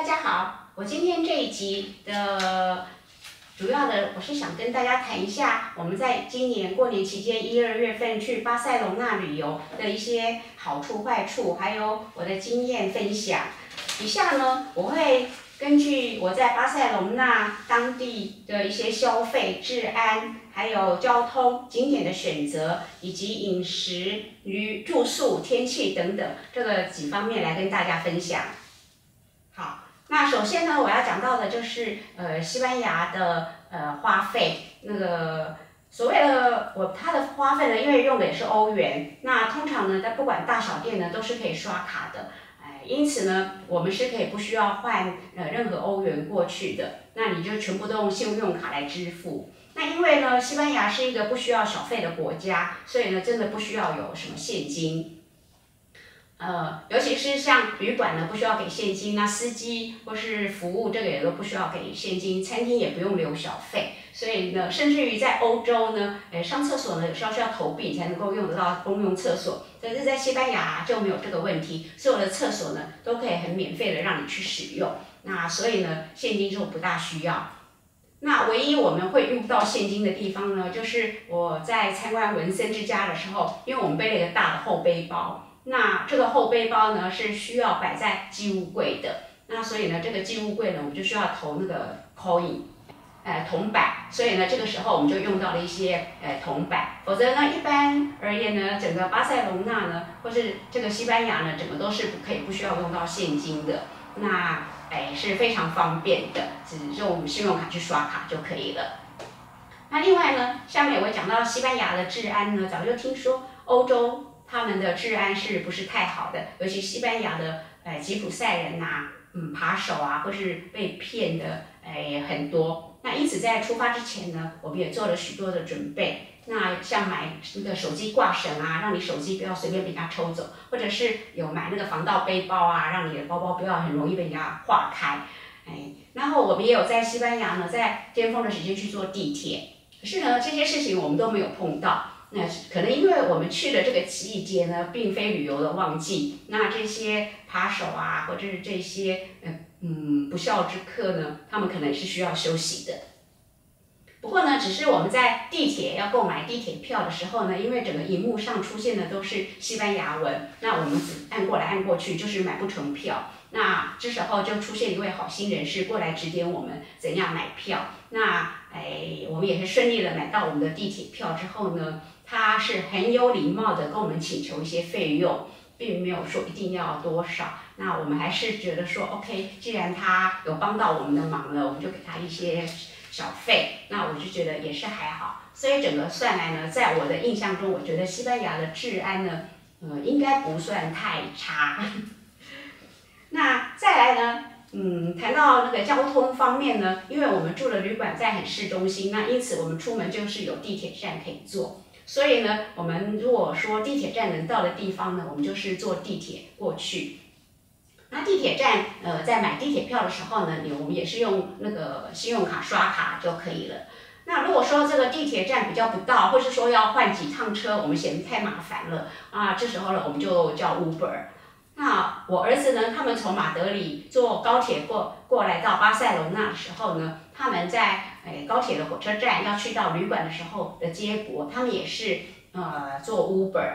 大家好，我今天这一集的主要的，我是想跟大家谈一下我们在今年过年期间1、2月份去巴塞隆纳旅游的一些好处、坏处，还有我的经验分享。以下呢，我会根据我在巴塞隆纳当地的一些消费、治安，还有交通、景点的选择，以及饮食与住宿、天气等等这个几方面来跟大家分享。好，那首先呢，我要讲到的就是西班牙的花费，那个所谓的它的花费呢，因为用的也是欧元，那通常呢，在不管大小店呢都是可以刷卡的，因此呢，我们是可以不需要换任何欧元过去的，那你就全部都用信用卡来支付。那因为呢，西班牙是一个不需要小费的国家，所以呢，真的不需要有什么现金。尤其是像旅馆呢，不需要给现金，那司机或是服务这个也都不需要给现金，餐厅也不用留小费，所以呢，甚至于在欧洲呢，上厕所呢有时候需要投币才能够用得到公用厕所，但是在西班牙就没有这个问题，所有的厕所呢都可以很免费的让你去使用，那所以呢，现金就不大需要。那唯一我们会用到现金的地方呢，就是我在参观文森之家的时候，因为我们背了一个大的后背包。那这个后背包呢是需要摆在寄物柜的，那所以呢这个寄物柜呢我们就需要投那个 coin， 铜板，所以呢这个时候我们就用到了一些铜板，否则呢一般而言呢整个巴塞隆纳呢或是这个西班牙呢整个都是不需要用到现金的，那是非常方便的，只用信用卡去刷卡就可以了。那另外呢，下面我会讲到西班牙的治安呢，早就听说欧洲他们的治安是不是太好的？尤其西班牙的吉普赛人呐、扒手啊，或是被骗的也很多。那因此在出发之前呢，我们也做了许多的准备。那像买那个手机挂绳啊，让你手机不要随便被人家抽走，或者是有买那个防盗背包啊，让你的包包不要很容易被人家划开。然后我们也有在西班牙呢，在巅峰的时间去坐地铁，可是呢这些事情我们都没有碰到。那可能因为我们去的这个季节呢，并非旅游的旺季，那这些扒手啊，或者是这些不孝之客呢，他们可能是需要休息的。不过呢，只是我们在地铁要购买地铁票的时候呢，因为整个荧幕上出现的都是西班牙文，那我们只按过来按过去，就是买不成票。那这时候就出现一位好心人士过来指点我们怎样买票。那我们也是顺利的买到我们的地铁票之后呢，他是很有礼貌的跟我们请求一些费用，并没有说一定要多少。那我们还是觉得说 ，OK， 既然他有帮到我们的忙了，我们就给他一些小费。那我就觉得也是还好。所以整个算来呢，在我的印象中，我觉得西班牙的治安呢，应该不算太差。那再来呢？谈到那个交通方面呢，因为我们住的旅馆在很市中心，那因此我们出门就是有地铁站可以坐，所以呢，我们如果说地铁站能到的地方呢，我们就是坐地铁过去。那地铁站在买地铁票的时候呢，我们也是用那个信用卡刷卡就可以了。那如果说这个地铁站比较不到，或是说要换几趟车，我们嫌太麻烦了啊，这时候呢，我们就叫 Uber。那我儿子呢，他们从马德里坐高铁过来到巴塞隆纳的时候呢，他们在高铁的火车站要去到旅馆的时候的接驳，他们也是坐 Uber。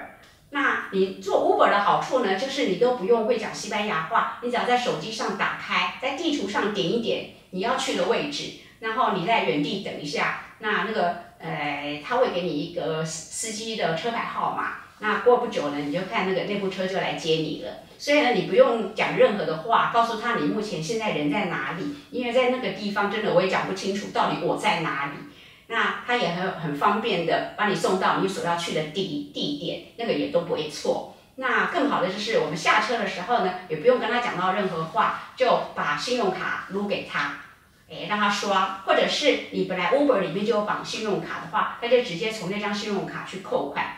那你坐 Uber 的好处呢，就是你都不用会讲西班牙话，你只要在手机上打开，在地图上点一点你要去的位置，然后你在原地等一下，那个他会给你一个司机的车牌号码。那过不久呢，你就看那部车就来接你了。所以呢，你不用讲任何的话，告诉他你目前现在人在哪里，因为在那个地方真的我也讲不清楚到底我在哪里。那他也很方便的把你送到你所要去的地点，那个也都不会错。那更好的就是我们下车的时候呢，也不用跟他讲到任何话，就把信用卡撸给他。让他刷，或者是你本来 Uber 里面就有绑信用卡的话，他就直接从那张信用卡去扣款。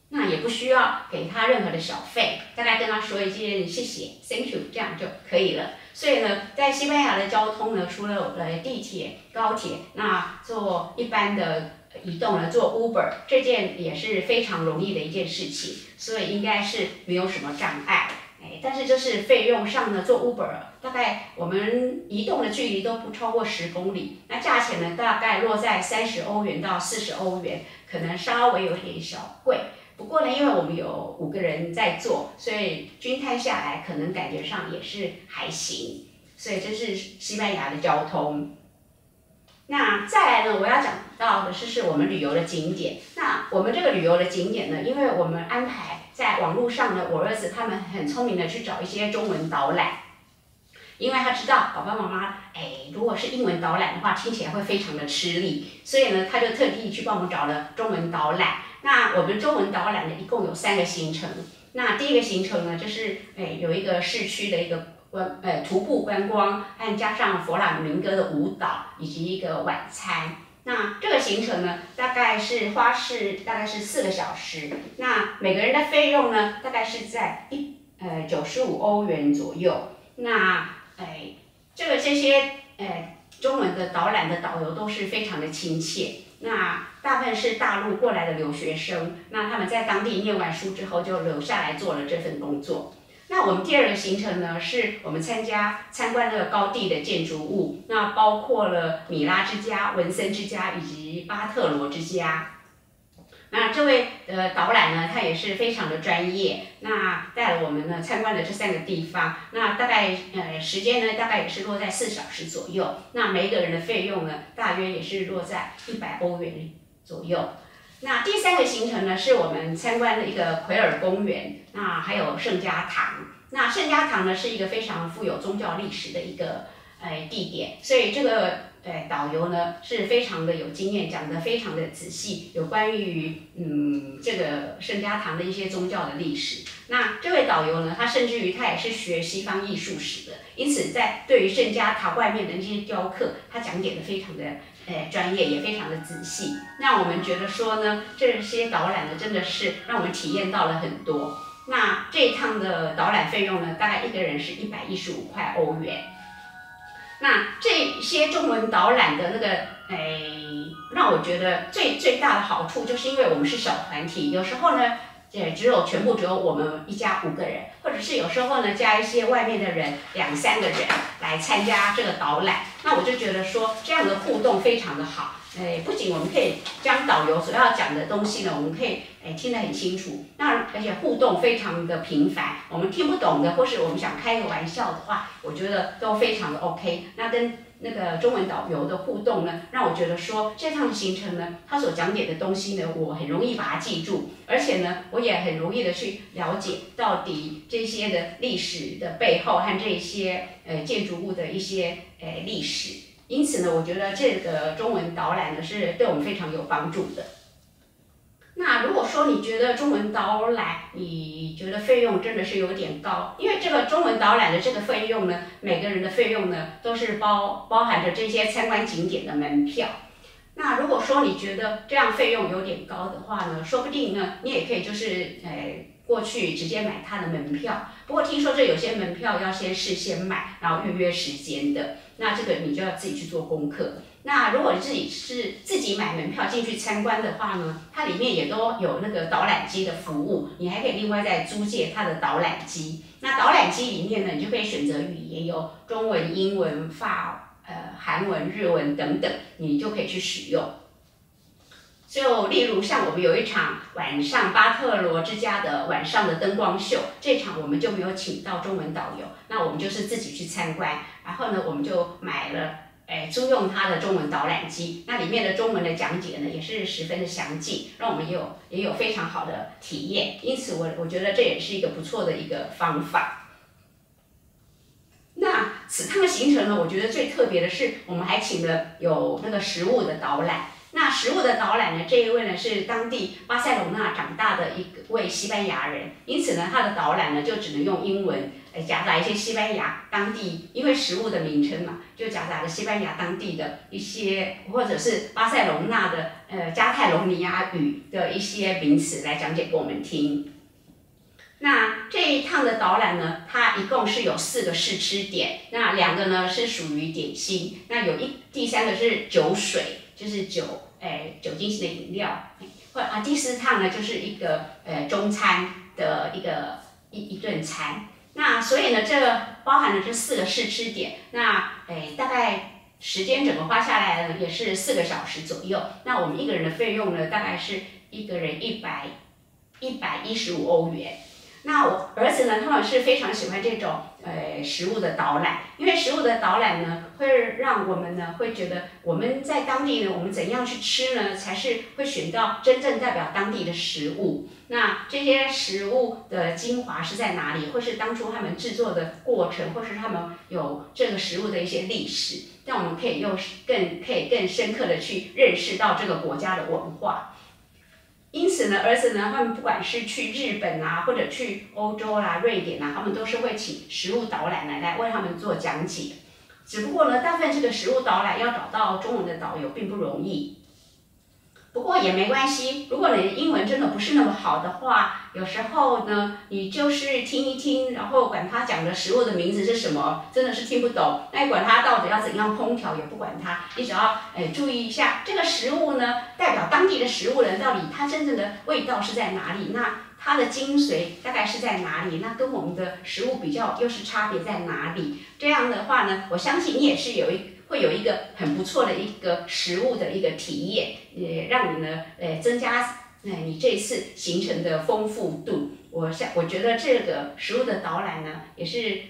那也不需要给他任何的小费，大概跟他说一件谢谢 ，thank you， 这样就可以了。所以呢，在西班牙的交通呢，除了地铁、高铁，那做一般的移动呢，做 Uber 这件也是非常容易的一件事情，所以应该是没有什么障碍。但是就是费用上呢，做 Uber 大概我们移动的距离都不超过10公里，那价钱呢大概落在30欧元到40欧元，可能稍微有点小贵。不过呢，因为我们有5个人在做，所以均摊下来可能感觉上也是还行。所以这是西班牙的交通。那再来呢，我要讲到的是我们旅游的景点。那我们这个旅游的景点呢，因为我们安排在网络上呢，我儿子他们很聪明的去找一些中文导览，因为他知道爸爸妈妈，如果是英文导览的话，听起来会非常的吃力，所以呢，他就特地去帮我们找了中文导览。那我们中文导览呢，一共有3个行程。那第一个行程呢，就是有一个市区的一个徒步观光，和加上佛朗明哥的舞蹈以及一个晚餐。那这个行程呢，大概是4个小时。那每个人的费用呢，大概是在95欧元左右。那这些中文的导览的导游都是非常的亲切。那大部分是大陆过来的留学生，那他们在当地念完书之后就留下来做了这份工作。那我们第2个行程呢，是我们参观那个高地的建筑物，那包括了米拉之家、文森之家以及巴特罗之家。那这位导览呢，他也是非常的专业，那带了我们呢参观了这3个地方。那大概时间呢，大概也是落在4小时左右。那每一个人的费用呢，大约也是落在100欧元左右。那第3个行程呢，是我们参观的一个奎尔公园，那还有圣家堂。那圣家堂呢，是一个非常富有宗教历史的一个地点，所以这个导游呢是非常的有经验，讲得非常的仔细，有关于这个圣家堂的一些宗教的历史。那这位导游呢，他甚至于他也是学西方艺术史的，因此在对于圣家堂外面的那些雕刻，他讲解的非常的专业，也非常的仔细。那我们觉得说呢，这些导览呢真的是让我们体验到了很多。那这一趟的导览费用呢，大概1个人是115块欧元。那这些中文导览的那个让我觉得最大的好处，就是因为我们是小团体，有时候呢全部只有我们一家5个人，或者是有时候呢加一些外面的人2、3个人来参加这个导览。那我就觉得说这样的互动非常的好。不仅我们可以将导游所要讲的东西呢，我们可以听得很清楚，那而且互动非常的频繁，我们听不懂的或是我们想开个玩笑的话，我觉得都非常的 OK。那跟那个中文导游的互动呢，让我觉得说这趟的行程呢，他所讲解的东西呢，我很容易把它记住，而且呢，我也很容易的去了解到底这些的历史的背后和这些建筑物的一些历史。因此呢，我觉得这个中文导览呢是对我们非常有帮助的。那如果说你觉得中文导览，你觉得费用真的是有点高，因为这个中文导览的这个费用呢，每个人的费用呢都是包含着这些参观景点的门票。那如果说你觉得这样费用有点高的话呢，说不定呢你也可以就是过去直接买它的门票。不过听说这有些门票要先事先买，然后预约时间的，那这个你就要自己去做功课。那如果你自己买门票进去参观的话呢，它里面也都有那个导览机的服务，你还可以另外再租借它的导览机。那导览机里面呢，你就可以选择语言，有中文、英文、韩文、日文等等，你就可以去使用。就例如像我们有一场晚上巴特罗之家的晚上的灯光秀，这场我们就没有请到中文导游，那我们就是自己去参观，然后呢我们就买了租用它的中文导览机，那里面的中文的讲解呢也是十分的详尽，让我们也有非常好的体验，因此我觉得这也是一个不错的一个方法。那此趟的行程呢，我觉得最特别的是，我们还请了有那个食物的导览。那食物的导览呢，这一位呢是当地巴塞隆纳长大的一位西班牙人，因此呢他的导览呢就只能用英文夹杂一些西班牙当地，因为食物的名称嘛，就夹杂了西班牙当地的一些或者是巴塞隆纳的加泰隆尼亚语的一些名词来讲解给我们听。那这一趟的导览呢，它一共是有4个试吃点，那2个呢是属于点心，那第3个是酒水，就是酒精性的饮料，第4趟呢就是一个中餐的一顿餐。那所以呢，这包含了这4个试吃点，那大概时间整个花下来呢，也是4个小时左右。那我们一个人的费用呢，大概是一个人115欧元。那我儿子呢，他们是非常喜欢这种食物的导览，因为食物的导览呢，会让我们呢会觉得我们在当地呢，我们怎样去吃呢，才是会选到真正代表当地的食物。那这些食物的精华是在哪里，或是当初他们制作的过程，或是他们有这个食物的一些历史，让我们可以更深刻的去认识到这个国家的文化。因此呢，儿子呢，他们不管是去日本啊，或者去欧洲啦、瑞典啊，他们都是会请食物导览来为他们做讲解。只不过呢，大部分这个食物导览要找到中文的导游并不容易。不过也没关系，如果你的英文真的不是那么好的话，有时候呢，你就是听一听，然后管他讲的食物的名字是什么，真的是听不懂，那你管他到底要怎样烹调也不管他，你只要注意一下这个食物呢，代表当地的食物呢，到底它真正的味道是在哪里？那它的精髓大概是在哪里？那跟我们的食物比较又是差别在哪里？这样的话呢，我相信你也是会有一个很不错的一个食物的一个体验，让你呢，增加你这次行程的丰富度。我觉得这个食物的导览呢，也是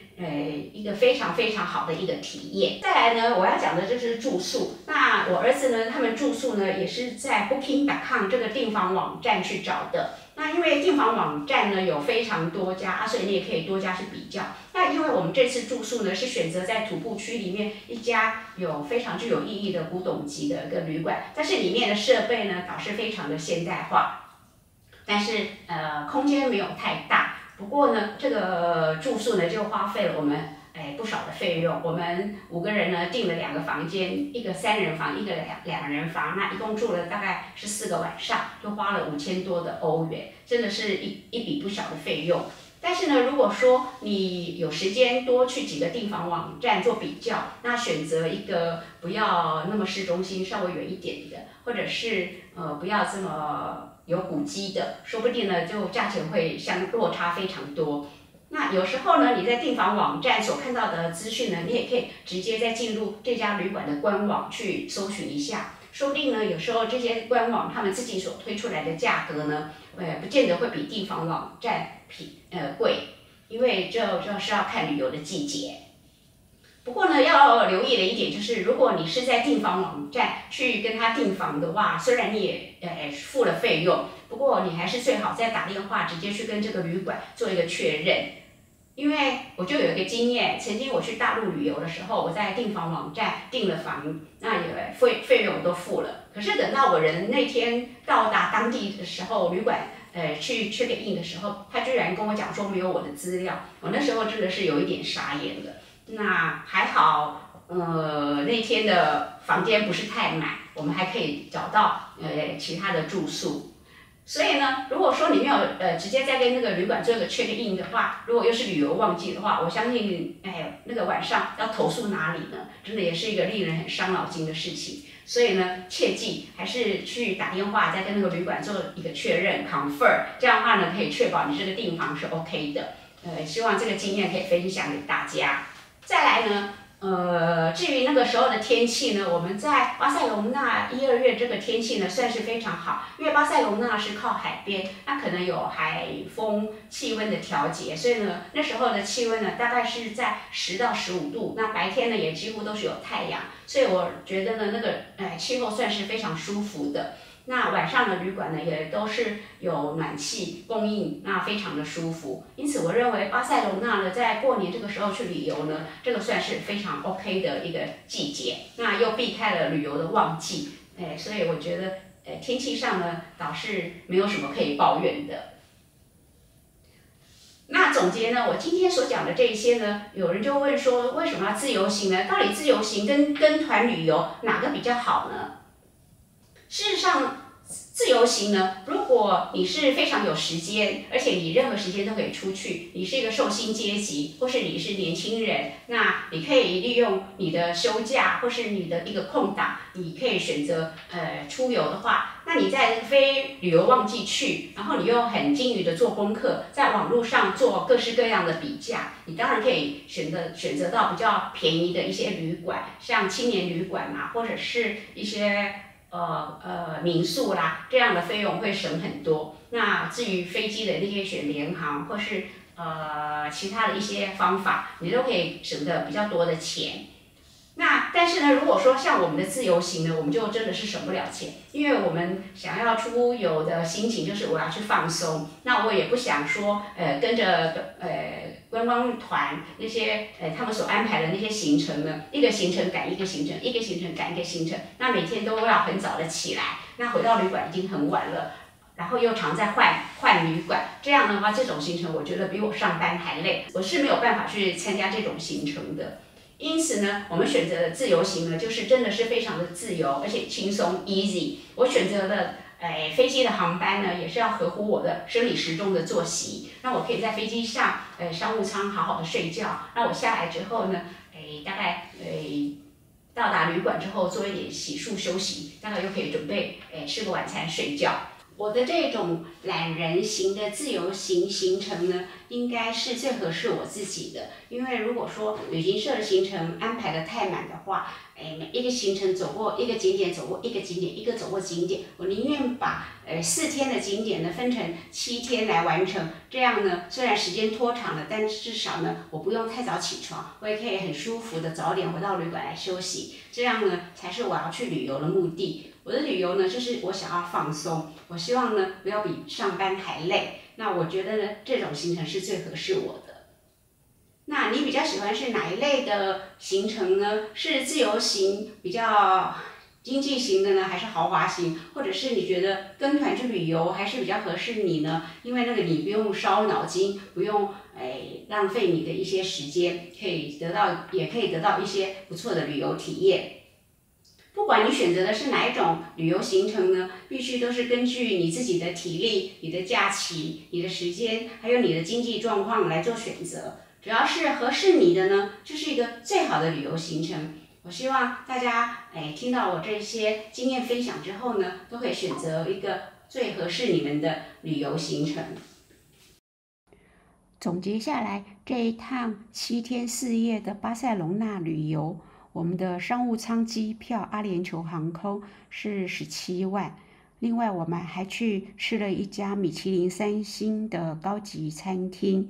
一个非常非常好的一个体验。再来呢，我要讲的就是住宿。那我儿子呢，他们住宿呢，也是在 Booking.com 这个订房网站去找的。那因为订房网站呢有非常多家所以你也可以多家去比较。那因为我们这次住宿呢是选择在徒步区里面一家有非常具有意义的古董级的一个旅馆，但是里面的设备呢倒是非常的现代化，但是空间没有太大。不过呢，这个住宿呢就花费了我们不少的费用。我们5个人呢订了2个房间，一个3人房，一个2人房，那一共住了大概是4个晚上，就花了5000多的欧元，真的是一笔不小的费用。但是呢，如果说你有时间多去几个订房网站做比较，那选择一个不要那么市中心，稍微远一点的，或者是不要这么有古迹的，说不定呢就价钱会落差非常多。那有时候呢，你在订房网站所看到的资讯呢，你也可以直接再进入这家旅馆的官网去搜寻一下，说不定呢，有时候这些官网他们自己所推出来的价格呢，不见得会比订房网站贵，因为就是要看旅游的季节。不过呢，要留意的一点就是，如果你是在订房网站去跟他订房的话，虽然你也付了费用，不过你还是最好再打电话直接去跟这个旅馆做一个确认。因为我就有一个经验，曾经我去大陆旅游的时候，我在订房网站订了房，那也费用都付了。可是等到我人那天到达当地的时候，旅馆去 check in 的时候，他居然跟我讲说没有我的资料，我那时候真的是有一点傻眼了。那还好，那天的房间不是太满，我们还可以找到其他的住宿。所以呢，如果说你没有直接在跟那个旅馆做一个 check in 的话，如果又是旅游旺季的话，我相信那个晚上要投诉哪里呢？真的也是一个令人很伤脑筋的事情。所以呢，切记还是去打电话再跟那个旅馆做一个确认 confirm， 这样的话呢可以确保你这个订房是 OK 的。希望这个经验可以分享给大家。再来呢。至于那个时候的天气呢，我们在巴塞隆纳1、2月这个天气呢算是非常好，因为巴塞隆纳是靠海边，它可能有海风气温的调节，所以呢那时候的气温呢大概是在10到15度，那白天呢也几乎都是有太阳，所以我觉得呢那个气候算是非常舒服的。那晚上的旅馆呢，也都是有暖气供应，那非常的舒服。因此，我认为巴塞隆纳呢，在过年这个时候去旅游呢，这个算是非常 OK 的一个季节。那又避开了旅游的旺季，所以我觉得，天气上呢，倒是没有什么可以抱怨的。那总结呢，我今天所讲的这些呢，有人就问说，为什么要自由行呢？到底自由行跟团旅游哪个比较好呢？事实上，自由行呢，如果你是非常有时间，而且你任何时间都可以出去，你是一个受薪阶级，或是你是年轻人，那你可以利用你的休假或是你的一个空档，你可以选择出游的话，那你在非旅游旺季去，然后你又很精于的做功课，在网络上做各式各样的比价，你当然可以选择到比较便宜的一些旅馆，像青年旅馆嘛，或者是一些民宿啦，这样的费用会省很多。那至于飞机的，你可以选联航或是其他的一些方法，你都可以省得比较多的钱。那但是呢，如果说像我们的自由行呢，我们就真的是省不了钱，因为我们想要出游的心情就是我要去放松，那我也不想说跟着观光团那些他们所安排的那些行程呢，一个行程赶一个行程，一个行程赶一个行程，那每天都要很早的起来，那回到旅馆已经很晚了。然后又常在换旅馆，这样的话，这种行程我觉得比我上班还累，我是没有办法去参加这种行程的。因此呢，我们选择的自由行呢，就是真的是非常的自由，而且轻松 easy。我选择的飞机的航班呢，也是要合乎我的生理时钟的作息，让我可以在飞机上商务舱好好的睡觉。那我下来之后呢，大概到达旅馆之后做一点洗漱休息，大概又可以准备吃个晚餐睡觉。我的这种懒人型的自由行行程呢，应该是最合适我自己的。因为如果说旅行社的行程安排的太满的话，每一个行程走过一个景点，走过一个景点，一个走过景点，我宁愿把4天的景点呢分成7天来完成。这样呢，虽然时间拖长了，但至少呢，我不用太早起床，我也可以很舒服的早点回到旅馆来休息。这样呢，才是我要去旅游的目的。我的旅游呢，就是我想要放松，我希望呢不要比上班还累。那我觉得呢，这种行程是最合适我的。那你比较喜欢是哪一类的行程呢？是自由行比较经济型的呢，还是豪华型？或者是你觉得跟团去旅游还是比较合适你呢？因为那个你不用烧脑筋，不用浪费你的一些时间，也可以得到一些不错的旅游体验。不管你选择的是哪一种旅游行程呢，必须都是根据你自己的体力、你的假期、你的时间，还有你的经济状况来做选择。只要是合适你的呢，就是一个最好的旅游行程。我希望大家听到我这些经验分享之后呢，都会选择一个最合适你们的旅游行程。总结下来，这一趟7天4夜的巴塞隆纳旅游，我们的商务舱机票阿联酋航空是17万，另外我们还去吃了一家米其林3星的高级餐厅，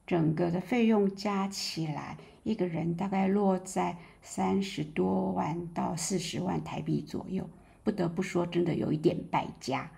整个的费用加起来，一个人大概落在30多万到40万台币左右。不得不说，真的有一点败家。